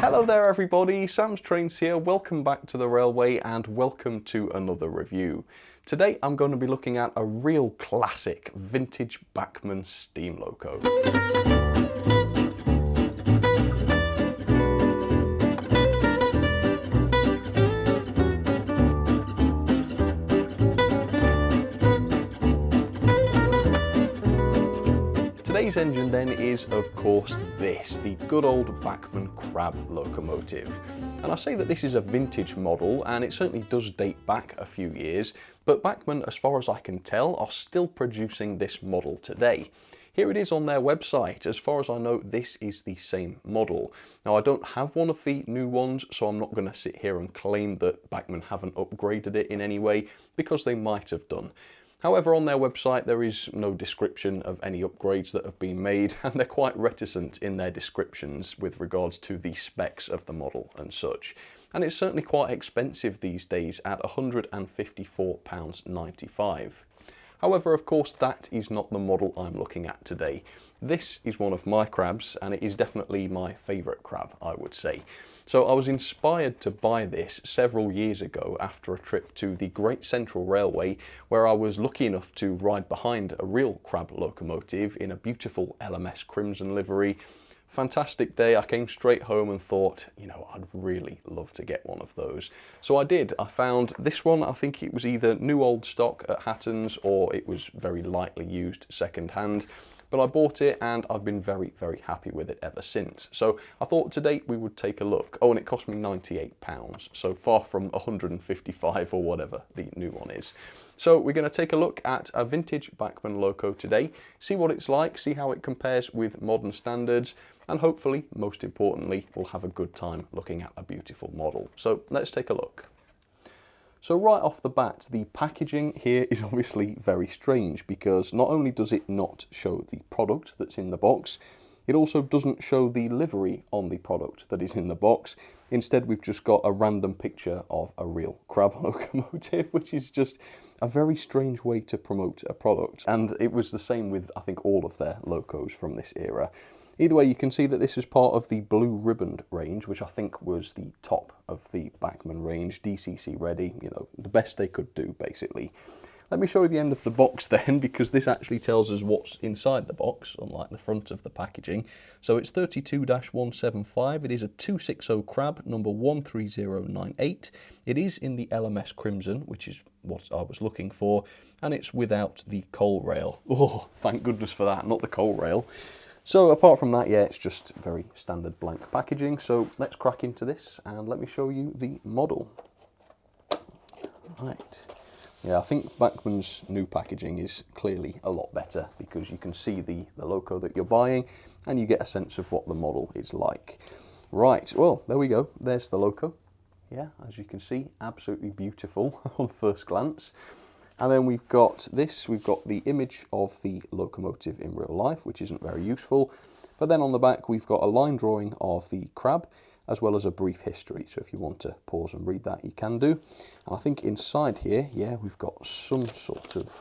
Hello there everybody, Sam's Trains here, welcome back to the railway and welcome to another review. Today I'm going to be looking at a real classic vintage Bachmann steam loco. Today's engine then is, of course, this, the good old Bachmann crab locomotive. And I say that this is a vintage model, and it certainly does date back a few years, but Bachmann, as far as I can tell, are still producing this model today. Here it is on their website. As far as I know, this is the same model. Now, I don't have one of the new ones, so I'm not going to sit here and claim that Bachmann haven't upgraded it in any way, because they might have done. However, on their website there is no description of any upgrades that have been made, and they're quite reticent in their descriptions with regards to the specs of the model and such. And it's certainly quite expensive these days at £154.95. However, of course, that is not the model I'm looking at today. This is one of my crabs, and it is definitely my favourite crab, I would say. So I was inspired to buy this several years ago after a trip to the Great Central Railway, where I was lucky enough to ride behind a real crab locomotive in a beautiful LMS crimson livery. Fantastic day. I came straight home and thought, you know, I'd really love to get one of those. So I did. I found this one. I think it was either new old stock at Hatton's or it was very lightly used second hand. But I bought it and I've been very, very happy with it ever since. So I thought today we would take a look. Oh, and it cost me £98, so far from 155 or whatever the new one is. So we're going to take a look at a vintage Bachmann loco today, see what it's like, see how it compares with modern standards, and hopefully, most importantly, we'll have a good time looking at a beautiful model. So let's take a look. So right off the bat, the packaging here is obviously very strange, because not only does it not show the product that's in the box, it also doesn't show the livery on the product that is in the box. Instead, we've just got a random picture of a real crab locomotive, which is just a very strange way to promote a product. And it was the same with, I think, all of their locos from this era. Either way, you can see that this is part of the blue ribboned range, which I think was the top of the Bachmann range, DCC ready, you know, the best they could do, basically. Let me show you the end of the box then, because this actually tells us what's inside the box, unlike the front of the packaging. So it's 32-175, it is a 260 crab, number 13098. It is in the LMS Crimson, which is what I was looking for, and it's without the coal rail. Oh, thank goodness for that, not the coal rail. So apart from that, yeah, it's just very standard blank packaging. So let's crack into this and let me show you the model. Right. Yeah, I think Bachmann's new packaging is clearly a lot better, because you can see the loco that you're buying and you get a sense of what the model is like. Right, well, there we go. There's the loco. Yeah, as you can see, absolutely beautiful on first glance. And then we've got this, we've got the image of the locomotive in real life, which isn't very useful. But then on the back, we've got a line drawing of the crab, as well as a brief history. So if you want to pause and read that, you can do. And I think inside here, yeah, we've got some sort of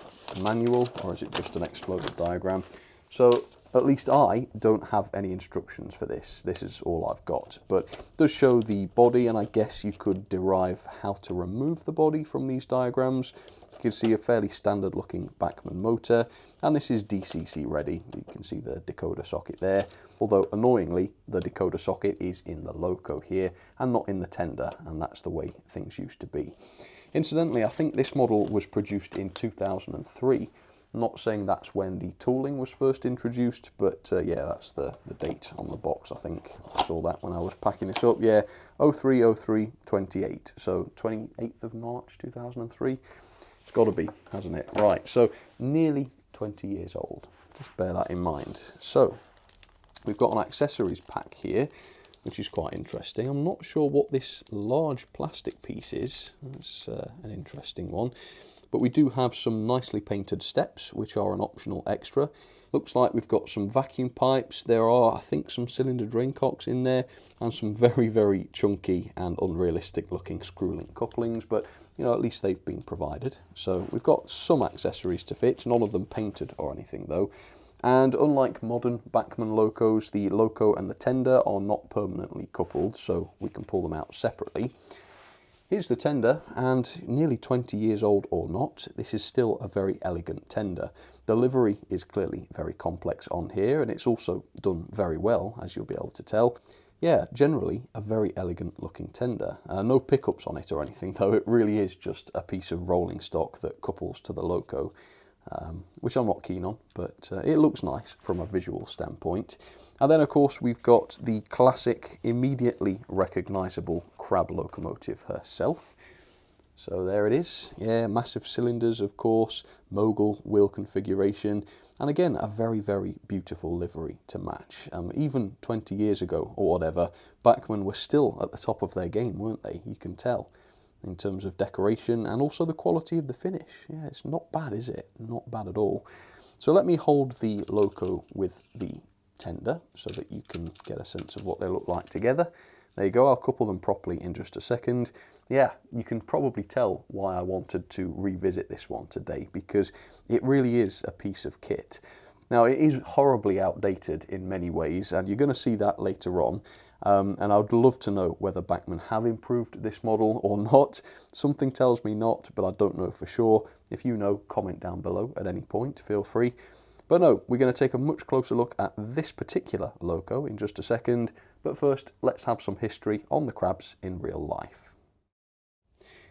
manual, or is it just an exploded diagram? So at least I don't have any instructions for this. This is all I've got. But it does show the body, and I guess you could derive how to remove the body from these diagrams. You can see a fairly standard looking Bachmann motor, and this is DCC ready. You can see the decoder socket there, although annoyingly the decoder socket is in the loco here and not in the tender, and that's the way things used to be. Incidentally, I think this model was produced in 2003. I'm not saying that's when the tooling was first introduced, but yeah, that's the date on the box. I think I saw that when I was packing this up. Yeah, 03/03/28, so 28th of March 2003. It's got to be, hasn't it? Right, so nearly 20 years old. Just bear that in mind. So we've got an accessories pack here, which is quite interesting. I'm not sure what this large plastic piece is. That's an interesting one. But we do have some nicely painted steps, which are an optional extra. Looks like we've got some vacuum pipes. There are, I think, some cylinder drain cocks in there, and some very, very chunky and unrealistic looking screw link couplings, but you know, at least they've been provided. So we've got some accessories to fit, none of them painted or anything though. And unlike modern Bachmann locos, the loco and the tender are not permanently coupled, so we can pull them out separately. Here's the tender, and nearly 20 years old or not, this is still a very elegant tender. The livery is clearly very complex on here, and it's also done very well, as you'll be able to tell. Yeah, generally a very elegant looking tender. No pickups on it or anything, though. It really is just a piece of rolling stock that couples to the loco, which I'm not keen on, but it looks nice from a visual standpoint. And then, of course, we've got the classic, immediately recognisable crab locomotive herself. So there it is. Yeah, massive cylinders, of course, mogul wheel configuration, and again, a very, very beautiful livery to match. Even 20 years ago, or whatever, Bachmann were still at the top of their game, weren't they? You can tell, in terms of decoration and also the quality of the finish. Yeah, it's not bad, is it? Not bad at all. So let me hold the loco with the tender so that you can get a sense of what they look like together. There you go, I'll couple them properly in just a second. Yeah, you can probably tell why I wanted to revisit this one today, because it really is a piece of kit. Now, it is horribly outdated in many ways, and you're going to see that later on. And I would love to know whether Bachmann have improved this model or not. Something tells me not, but I don't know for sure. If you know, comment down below at any point, feel free. But no, we're going to take a much closer look at this particular loco in just a second. But first, let's have some history on the crabs in real life.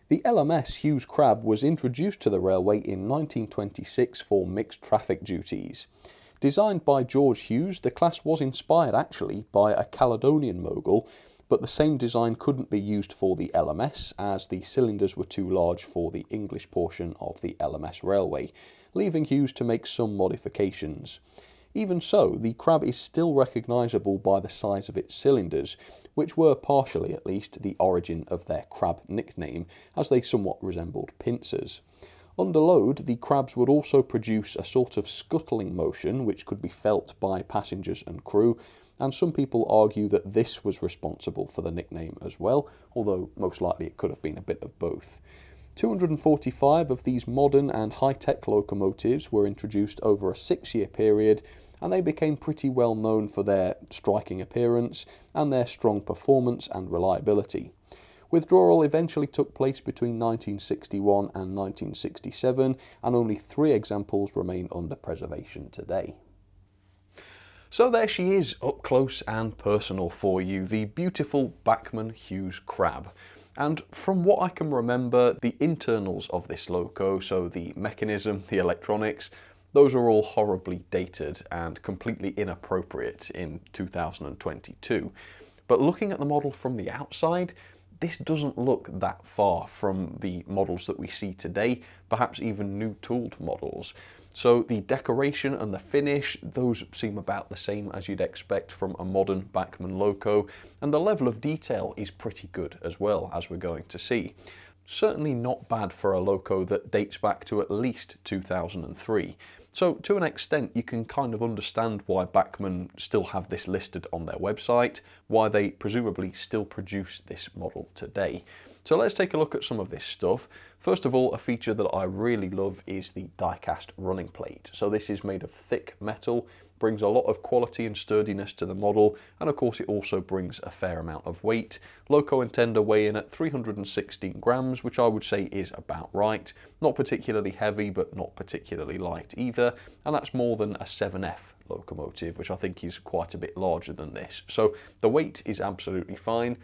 The LMS Hughes crab was introduced to the railway in 1926 for mixed traffic duties. Designed by George Hughes, the class was inspired actually by a Caledonian mogul, but the same design couldn't be used for the LMS as the cylinders were too large for the English portion of the LMS railway, leaving Hughes to make some modifications. Even so, the crab is still recognisable by the size of its cylinders, which were partially at least the origin of their crab nickname, as they somewhat resembled pincers. Under load, the crabs would also produce a sort of scuttling motion which could be felt by passengers and crew, and some people argue that this was responsible for the nickname as well, although most likely it could have been a bit of both. 245 of these modern and high-tech locomotives were introduced over a 6-year period, and they became pretty well known for their striking appearance and their strong performance and reliability. Withdrawal eventually took place between 1961 and 1967, and only 3 examples remain under preservation today. So there she is, up close and personal for you, the beautiful Bachmann Hughes crab. And from what I can remember, the internals of this loco, so the mechanism, the electronics, those are all horribly dated and completely inappropriate in 2022. But looking at the model from the outside, this doesn't look that far from the models that we see today, perhaps even new tooled models. So the decoration and the finish, those seem about the same as you'd expect from a modern Bachmann loco, and the level of detail is pretty good as well, as we're going to see. Certainly not bad for a loco that dates back to at least 2003. So to an extent you can kind of understand why Bachmann still have this listed on their website, why they presumably still produce this model today. So let's take a look at some of this stuff. First of all, a feature that I really love is the die-cast running plate. So this is made of thick metal, brings a lot of quality and sturdiness to the model, and of course it also brings a fair amount of weight. Loco and tender weigh in at 316 grams, which I would say is about right. Not particularly heavy, but not particularly light either, and that's more than a 7F locomotive, which I think is quite a bit larger than this. So the weight is absolutely fine.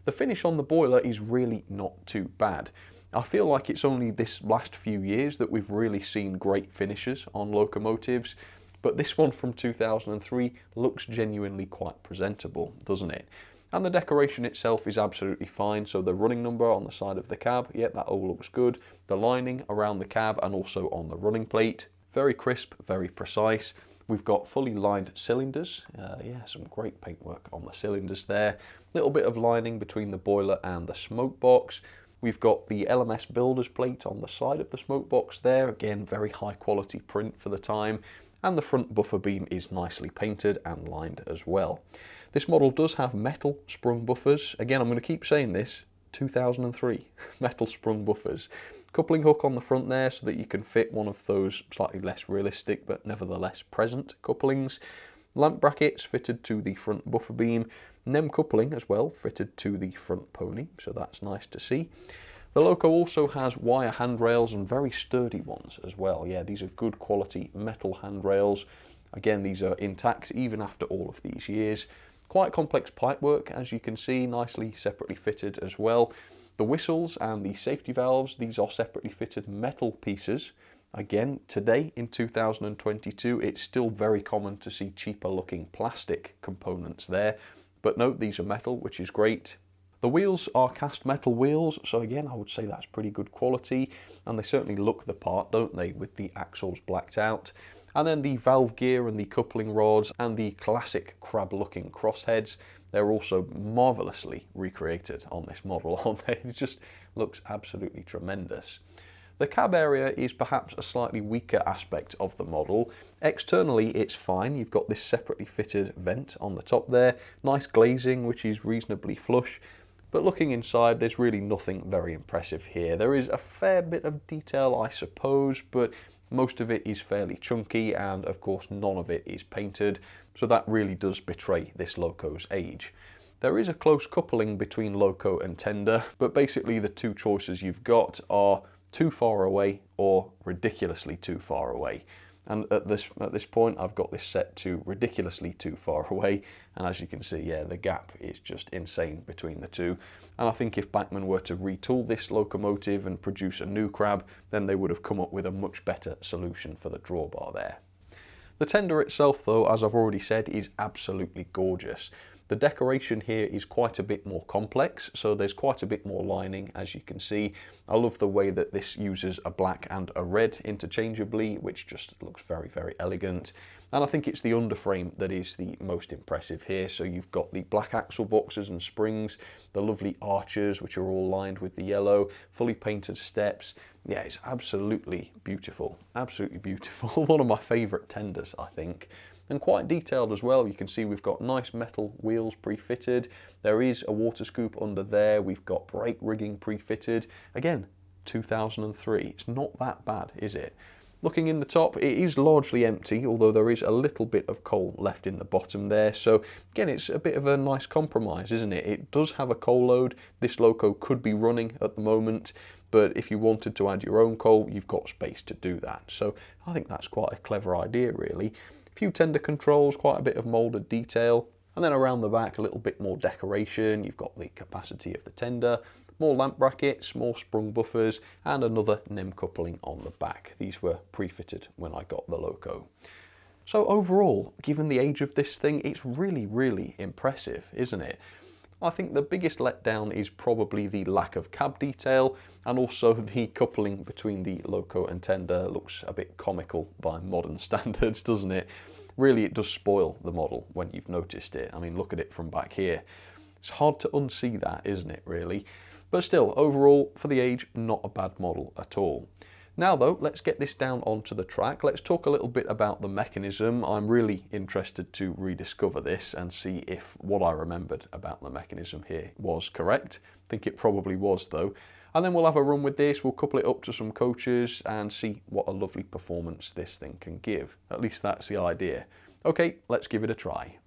The finish on the boiler is really not too bad. I feel like it's only this last few years that we've really seen great finishes on locomotives, but this one from 2003 looks genuinely quite presentable, doesn't it? And the decoration itself is absolutely fine, so the running number on the side of the cab, yeah, that all looks good. The lining around the cab and also on the running plate, very crisp, very precise. We've got fully lined cylinders, yeah, some great paintwork on the cylinders there. Little bit of lining between the boiler and the smoke box. We've got the LMS builder's plate on the side of the smoke box there, again very high quality print for the time, and the front buffer beam is nicely painted and lined as well. This model does have metal sprung buffers. Again, I'm going to keep saying this, 2003, metal sprung buffers. Coupling hook on the front there so that you can fit one of those slightly less realistic but nevertheless present couplings. Lamp brackets fitted to the front buffer beam. NEM coupling as well fitted to the front pony, so that's nice to see. The Loco also has wire handrails and very sturdy ones as well. Yeah, these are good quality metal handrails. Again, these are intact even after all of these years. Quite complex pipework, as you can see, nicely separately fitted as well. The whistles and the safety valves, these are separately fitted metal pieces. Again, today in 2022, it's still very common to see cheaper looking plastic components there. But note, these are metal, which is great. The wheels are cast metal wheels, so again, I would say that's pretty good quality, and they certainly look the part, don't they, with the axles blacked out. And then the valve gear and the coupling rods and the classic crab-looking crossheads, they're also marvellously recreated on this model, aren't they? It just looks absolutely tremendous. The cab area is perhaps a slightly weaker aspect of the model. Externally it's fine, you've got this separately fitted vent on the top there, nice glazing which is reasonably flush, but looking inside there's really nothing very impressive here. There is a fair bit of detail I suppose, but most of it is fairly chunky and of course none of it is painted, so that really does betray this Loco's age. There is a close coupling between Loco and tender, but basically the two choices you've got are too far away or ridiculously too far away. And at this point I've got this set to ridiculously too far away, and as you can see, yeah, the gap is just insane between the two. And I think if Bachmann were to retool this locomotive and produce a new crab, then they would have come up with a much better solution for the drawbar there. The tender itself though, as I've already said, is absolutely gorgeous. The decoration here is quite a bit more complex, so there's quite a bit more lining, as you can see. I love the way that this uses a black and a red interchangeably, which just looks very, very elegant. And I think it's the underframe that is the most impressive here. So you've got the black axle boxes and springs, the lovely arches, which are all lined with the yellow, fully painted steps. Yeah, it's absolutely beautiful, absolutely beautiful. One of my favourite tenders, I think. And quite detailed as well. You can see we've got nice metal wheels pre-fitted. There is a water scoop under there. We've got brake rigging pre-fitted. Again, 2003. It's not that bad, is it? Looking in the top, it is largely empty, although there is a little bit of coal left in the bottom there. So again, it's a bit of a nice compromise, isn't it? It does have a coal load. This Loco could be running at the moment, but if you wanted to add your own coal, you've got space to do that. So I think that's quite a clever idea, really. Few tender controls, quite a bit of moulded detail, and then around the back a little bit more decoration. You've got the capacity of the tender, more lamp brackets, more sprung buffers, and another NEM coupling on the back. These were pre-fitted when I got the Loco. So overall, given the age of this thing, it's really, really impressive, isn't it? I think the biggest letdown is probably the lack of cab detail, and also the coupling between the Loco and tender looks a bit comical by modern standards, doesn't it? Really, it does spoil the model when you've noticed it. I mean, look at it from back here. It's hard to unsee that, isn't it, really? But still, overall, for the age, not a bad model at all. Now though, let's get this down onto the track. Let's talk a little bit about the mechanism. I'm really interested to rediscover this and see if what I remembered about the mechanism here was correct. I think it probably was though. And then we'll have a run with this, we'll couple it up to some coaches and see what a lovely performance this thing can give. At least that's the idea. Okay, let's give it a try.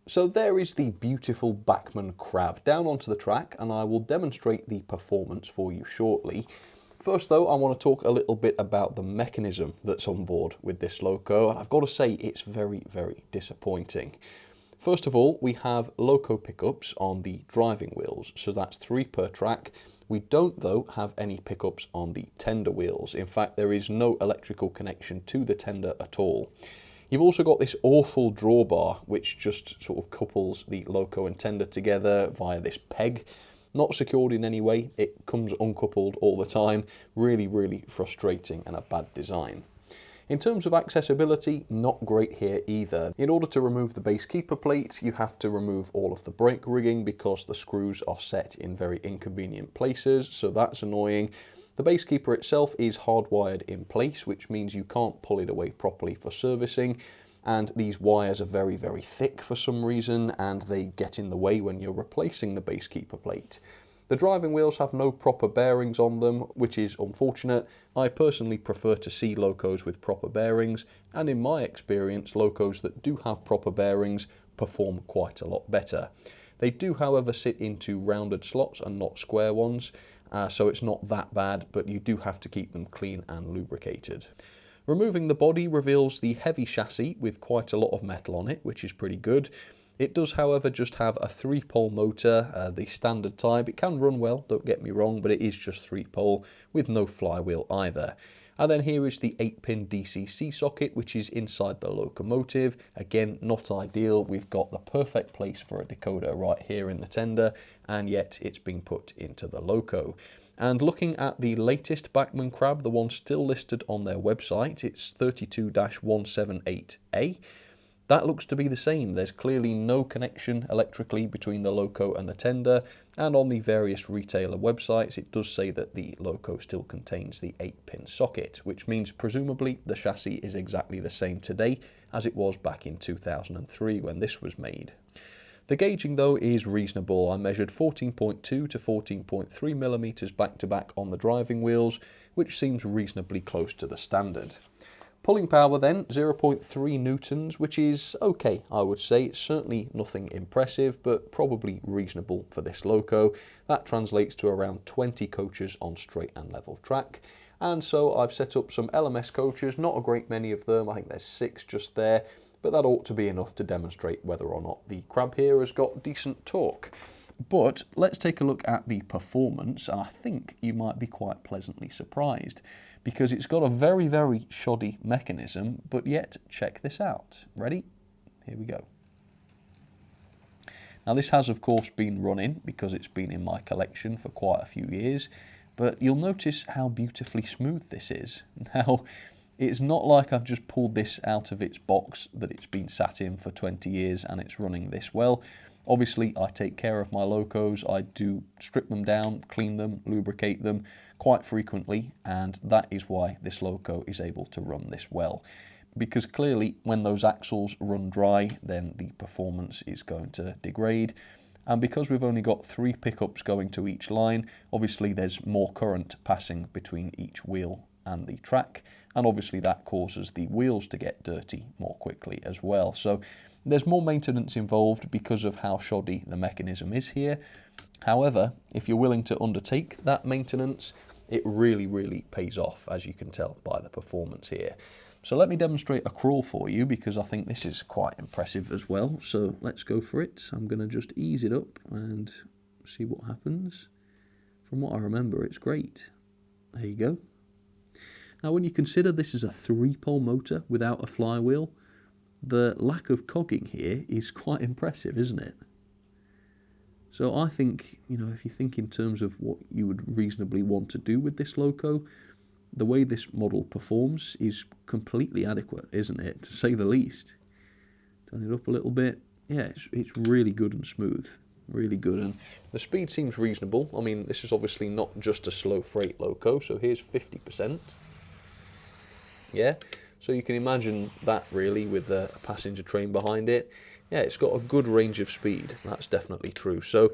So there is the beautiful Bachmann crab down onto the track, and I will demonstrate the performance for you shortly. First though, I want to talk a little bit about the mechanism that's on board with this Loco, and I've got to say it's very, very disappointing. First of all, we have Loco pickups on the driving wheels, so that's 3 per track. We don't though have any pickups on the tender wheels. In fact, there is no electrical connection to the tender at all. You've also got this awful drawbar, which just sort of couples the Loco and tender together via this peg. Not secured in any way, it comes uncoupled all the time. Really, really frustrating and a bad design. In terms of accessibility, not great here either. In order to remove the base keeper plate, you have to remove all of the brake rigging because the screws are set in very inconvenient places, so that's annoying. The base keeper itself is hardwired in place, which means you can't pull it away properly for servicing. And these wires are very, very thick for some reason, and they get in the way when you're replacing the base keeper plate. The driving wheels have no proper bearings on them, which is unfortunate. I personally prefer to see locos with proper bearings, and in my experience, locos that do have proper bearings perform quite a lot better. They do, however, sit into rounded slots and not square ones, so it's not that bad, but you do have to keep them clean and lubricated. Removing the body reveals the heavy chassis with quite a lot of metal on it, which is pretty good. It does, however, just have a 3-pole motor, the standard type. It can run well, don't get me wrong, but it is just 3-pole with no flywheel either. And then here is the 8-pin DCC socket, which is inside the locomotive. Again, not ideal. We've got the perfect place for a decoder right here in the tender, and yet it's been put into the loco. And looking at the latest Bachmann crab, the one still listed on their website, it's 32-178A. That looks to be the same. There's clearly no connection electrically between the loco and the tender, and on the various retailer websites it does say that the loco still contains the 8-pin socket, which means presumably the chassis is exactly the same today as it was back in 2003 when this was made. The gauging though is reasonable. I measured 14.2 to 14.3 millimeters back to back on the driving wheels, which seems reasonably close to the standard. Pulling power then, 0.3 newtons, which is okay, I would say. It's certainly nothing impressive, but probably reasonable for this loco. That translates to around 20 coaches on straight and level track. And so I've set up some LMS coaches, not a great many of them, I think there's 6 just there, but that ought to be enough to demonstrate whether or not the crab here has got decent torque. But let's take a look at the performance, and I think you might be quite pleasantly surprised, because it's got a very, very shoddy mechanism, but yet, check this out. Ready? Here we go. Now this has of course been running, because it's been in my collection for quite a few years, but you'll notice how beautifully smooth this is. Now, it's not like I've just pulled this out of its box, that it's been sat in for 20 years and it's running this well. Obviously, I take care of my locos. I do strip them down, clean them, lubricate them quite frequently, and that is why this loco is able to run this well. Because clearly, when those axles run dry, then the performance is going to degrade. And because we've only got 3 pickups going to each line, obviously there's more current passing between each wheel and the track, and obviously that causes the wheels to get dirty more quickly as well. So there's more maintenance involved because of how shoddy the mechanism is here. However, if you're willing to undertake that maintenance, it really, really pays off, as you can tell by the performance here. So let me demonstrate a crawl for you, because I think this is quite impressive as well. So let's go for it. I'm going to just ease it up and see what happens. From what I remember, it's great. There you go. Now when you consider this is a 3-pole motor without a flywheel, the lack of cogging here is quite impressive, isn't it? So I think, you know, if you think in terms of what you would reasonably want to do with this loco, the way this model performs is completely adequate, isn't it, to say the least. Turn it up a little bit. Yeah, it's really good and smooth. Really good, and the speed seems reasonable. I mean, this is obviously not just a slow freight loco, so here's 50%. Yeah, so you can imagine that really with a passenger train behind it. Yeah, it's got a good range of speed, that's definitely true. So,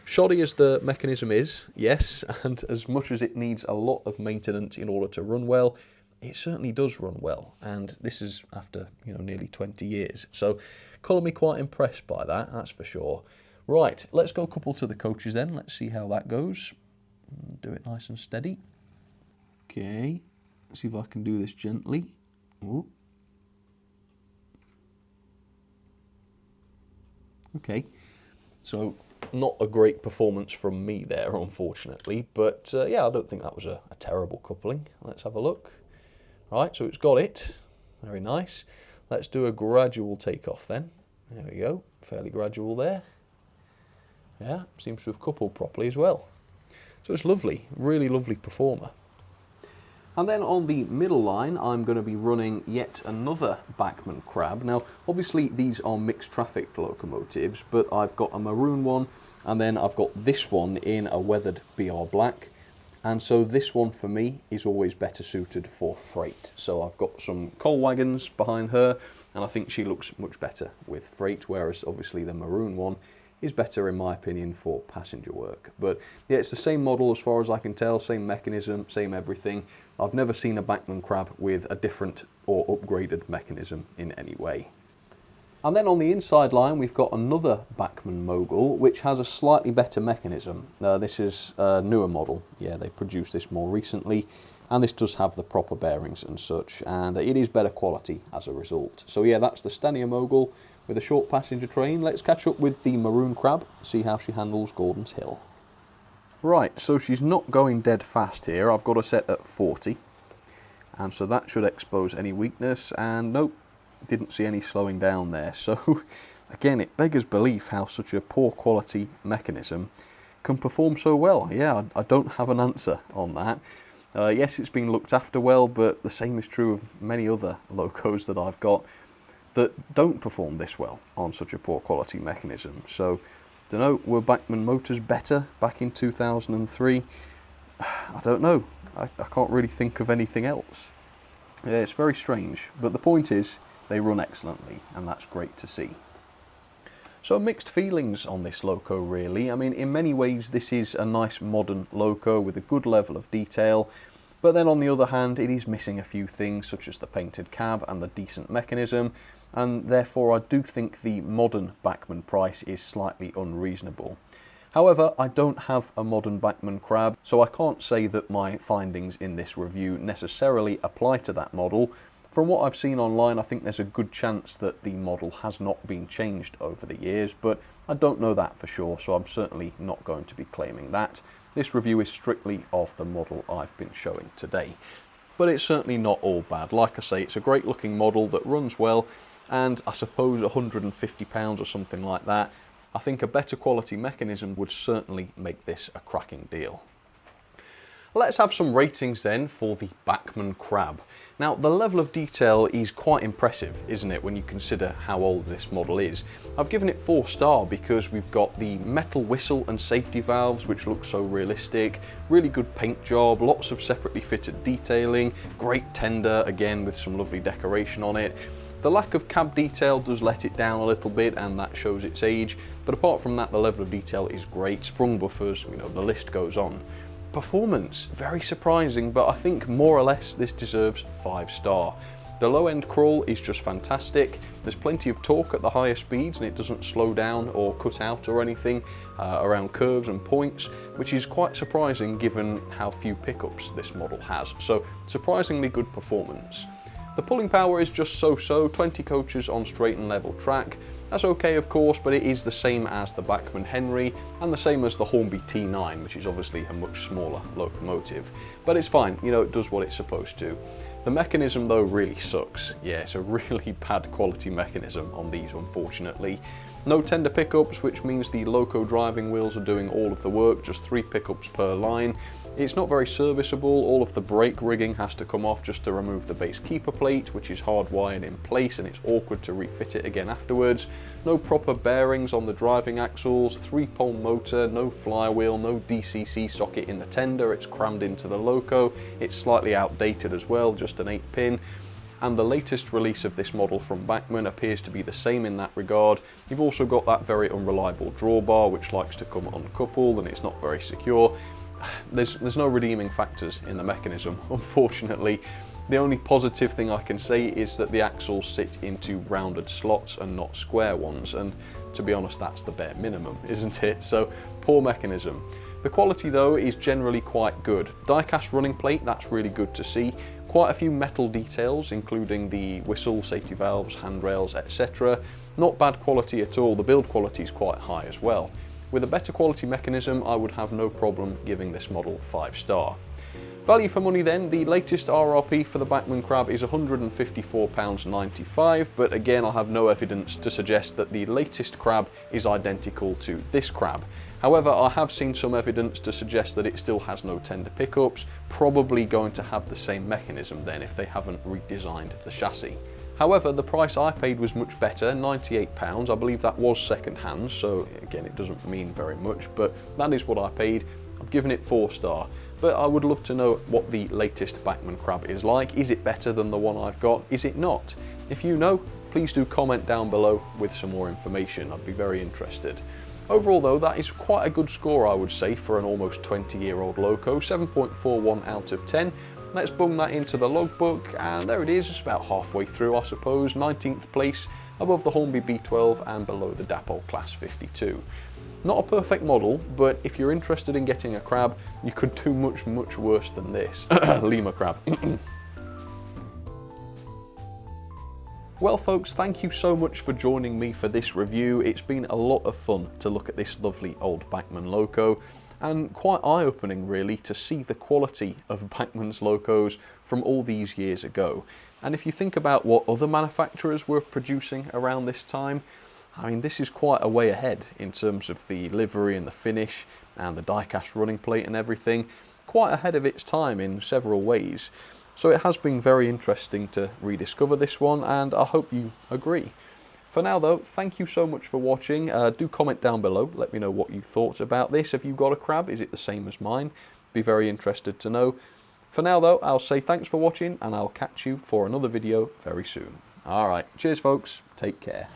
shoddy as the mechanism is, yes, and as much as it needs a lot of maintenance in order to run well, it certainly does run well, and this is after, you know, nearly 20 years. So, colour me quite impressed by that, that's for sure. Right, let's go couple to the coaches then, let's see how that goes. Do it nice and steady. Okay, see if I can do this gently. Ooh. Okay, so not a great performance from me there, unfortunately, but yeah, I don't think that was a terrible coupling. Let's have a look. Right, so it's got it. Very nice. Let's do a gradual takeoff then. There we go, fairly gradual there. Yeah, seems to have coupled properly as well. So it's lovely, really lovely performer. And then on the middle line, I'm going to be running yet another Bachmann crab. Now, obviously these are mixed traffic locomotives, but I've got a maroon one, and then I've got this one in a weathered BR black. And so this one for me is always better suited for freight. So I've got some coal wagons behind her, and I think she looks much better with freight, whereas obviously the maroon one is better in my opinion for passenger work. But yeah, it's the same model as far as I can tell, same mechanism, same everything. I've never seen a Bachmann crab with a different or upgraded mechanism in any way. And then on the inside line we've got another Bachmann Mogul which has a slightly better mechanism. This is a newer model, yeah, they produced this more recently, and this does have the proper bearings and such, and it is better quality as a result. So yeah, that's the Stanier Mogul with a short passenger train. Let's catch up with the maroon crab, see how she handles Gordon's Hill. Right, so she's not going dead fast here. I've got her set at 40, and so that should expose any weakness, and nope, didn't see any slowing down there. So again, it beggars belief how such a poor quality mechanism can perform so well. Yeah, I don't have an answer on that. Yes, it's been looked after well, but the same is true of many other locos that I've got that don't perform this well on such a poor quality mechanism. So, don't know, were Bachmann motors better back in 2003? I don't know. I can't really think of anything else. Yeah, it's very strange, but the point is, they run excellently, and that's great to see. So mixed feelings on this loco really. I mean, in many ways this is a nice modern loco with a good level of detail, but then on the other hand it is missing a few things such as the painted cab and the decent mechanism, and therefore I do think the modern Bachmann price is slightly unreasonable. However, I don't have a modern Bachmann crab, so I can't say that my findings in this review necessarily apply to that model. From what I've seen online, I think there's a good chance that the model has not been changed over the years, but I don't know that for sure, so I'm certainly not going to be claiming that. This review is strictly of the model I've been showing today. But it's certainly not all bad. Like I say, it's a great looking model that runs well, and I suppose £150 or something like that. I think a better quality mechanism would certainly make this a cracking deal. Let's have some ratings then for the Bachmann crab. Now, the level of detail is quite impressive, isn't it, when you consider how old this model is. I've given it 4-star because we've got the metal whistle and safety valves which look so realistic, really good paint job, lots of separately fitted detailing, great tender again with some lovely decoration on it. The lack of cab detail does let it down a little bit, and that shows its age, but apart from that the level of detail is great. Sprung buffers, you know, the list goes on. Performance, very surprising, but I think more or less this deserves 5-star. The low end crawl is just fantastic. There's plenty of torque at the higher speeds and it doesn't slow down or cut out or anything around curves and points, which is quite surprising given how few pickups this model has. So surprisingly good performance. The pulling power is just so-so, 20 coaches on straight and level track. That's okay of course, but it is the same as the Bachmann Henry and the same as the Hornby T9, which is obviously a much smaller locomotive. But it's fine, you know, it does what it's supposed to. The mechanism though really sucks. Yeah, it's a really bad quality mechanism on these, unfortunately. No tender pickups, which means the loco driving wheels are doing all of the work, just 3 pickups per line. It's not very serviceable. All of the brake rigging has to come off just to remove the base keeper plate, which is hardwired in place, and it's awkward to refit it again afterwards. No proper bearings on the driving axles, 3-pole motor, no flywheel, no DCC socket in the tender, it's crammed into the loco. It's slightly outdated as well, just an 8-pin. And the latest release of this model from Bachmann appears to be the same in that regard. You've also got that very unreliable drawbar which likes to come uncoupled and it's not very secure. There's no redeeming factors in the mechanism, unfortunately. The only positive thing I can say is that the axles sit into rounded slots and not square ones, and to be honest that's the bare minimum, isn't it? So poor mechanism. The quality though is generally quite good. Die-cast running plate, that's really good to see. Quite a few metal details, including the whistle, safety valves, handrails, etc. Not bad quality at all. The build quality is quite high as well. With a better quality mechanism, I would have no problem giving this model 5-star. Value for money then, the latest RRP for the Bachmann crab is £154.95, but again I have no evidence to suggest that the latest crab is identical to this crab. However, I have seen some evidence to suggest that it still has no tender pickups, probably going to have the same mechanism then if they haven't redesigned the chassis. However, the price I paid was much better, £98. I believe that was second hand, so again it doesn't mean very much, but that is what I paid. I've given it 4-star. But I would love to know what the latest Bachmann crab is like. Is it better than the one I've got? Is it not? If you know, please do comment down below with some more information. I'd be very interested. Overall though, that is quite a good score I would say for an almost 20-year-old loco, 7.41 out of 10. Let's bung that into the logbook, and there it is, it's about halfway through I suppose, 19th place, above the Hornby B12 and below the Dapol Class 52. Not a perfect model, but if you're interested in getting a crab, you could do much worse than this. Lima crab. Well folks, thank you so much for joining me for this review. It's been a lot of fun to look at this lovely old Bachmann loco, and quite eye-opening really to see the quality of Bachmann's locos from all these years ago. And if you think about what other manufacturers were producing around this time, I mean, this is quite a way ahead in terms of the livery and the finish and the die-cast running plate and everything. Quite ahead of its time in several ways. So it has been very interesting to rediscover this one, and I hope you agree. For now though, thank you so much for watching. Do comment down below, let me know what you thought about this. Have you got a crab? Is it the same as mine? Be very interested to know. For now though, I'll say thanks for watching, and I'll catch you for another video very soon. Alright, cheers folks, take care.